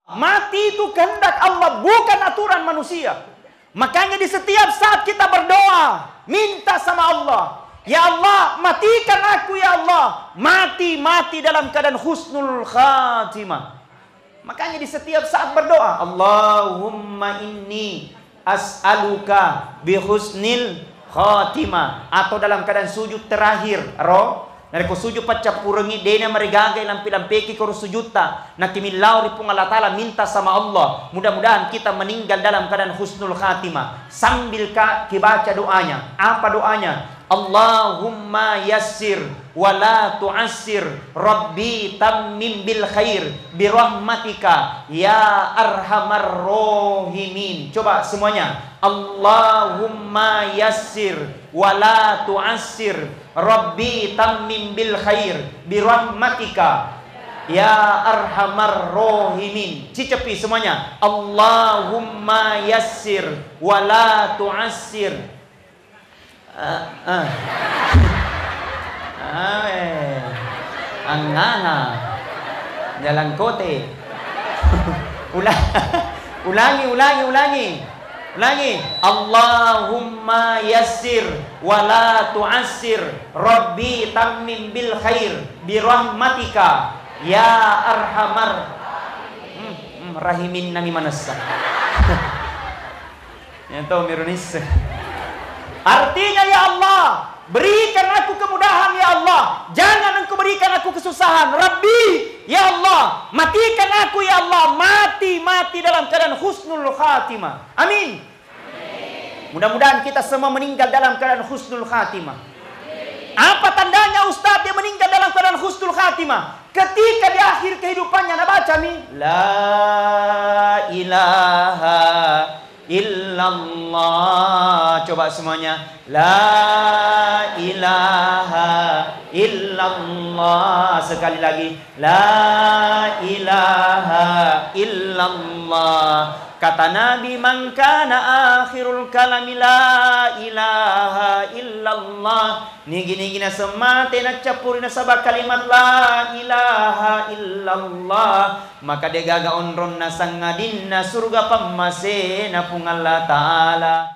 Mati itu kehendak Allah, bukan aturan manusia. Makanya di setiap saat kita berdoa, minta sama Allah, ya Allah, matikan aku ya Allah. Mati dalam keadaan husnul khatimah. Makanya di setiap saat berdoa, Allahumma inni as'aluka bihusnil khatimah. Atau dalam keadaan sujud terakhir, dari ko sujud pacapurangi dena marigaga lampi-lampeki ko sujudta nakimilaw ri pung Allah Ta'ala, minta sama Allah mudah-mudahan kita meninggal dalam keadaan husnul khatimah. Sambil kibaca doanya. Apa doanya? Allahumma yassir wa la tu'assir, Rabbi tammim bil khair bi rahmatika ya arhamar rahimin. Coba semuanya. Allahumma yassir wa la tu'assir, Rabbi tammim bil khair bi rahmatika ya arhamar rahimin. Cicepi semuanya. Allahumma yassir wa la tu'assir. Angana jalan kote. Ulangi. Allahumma yassir wa la tu'assir, Rabbi tammim bil khair bi rahmatika ya arhamar rahimin nami manasa. Yanto mirunis. Artinya ya Allah, berikan aku kemudahan ya Allah. Jangan engkau berikan aku kesusahan. Rabbi, ya Allah, matikan aku ya Allah. Mati dalam keadaan husnul khatimah. Amin. Mudah-mudahan kita semua meninggal dalam keadaan husnul khatimah. Apa tandanya Ustaz dia meninggal dalam keadaan husnul khatimah? Ketika di akhir kehidupannya baca mi la ilaha illallah. Coba semuanya. La ilaha illallah. Sekali lagi. La ilaha illallah. Kata Nabi, man kana akhirul kalami la ilaha illallah. Nigi-nigi na semate na capuri na sabak kalimat la ilaha illallah. Maka dia gaga onron na sangadin na surga pamase na pung Allah Ta'ala.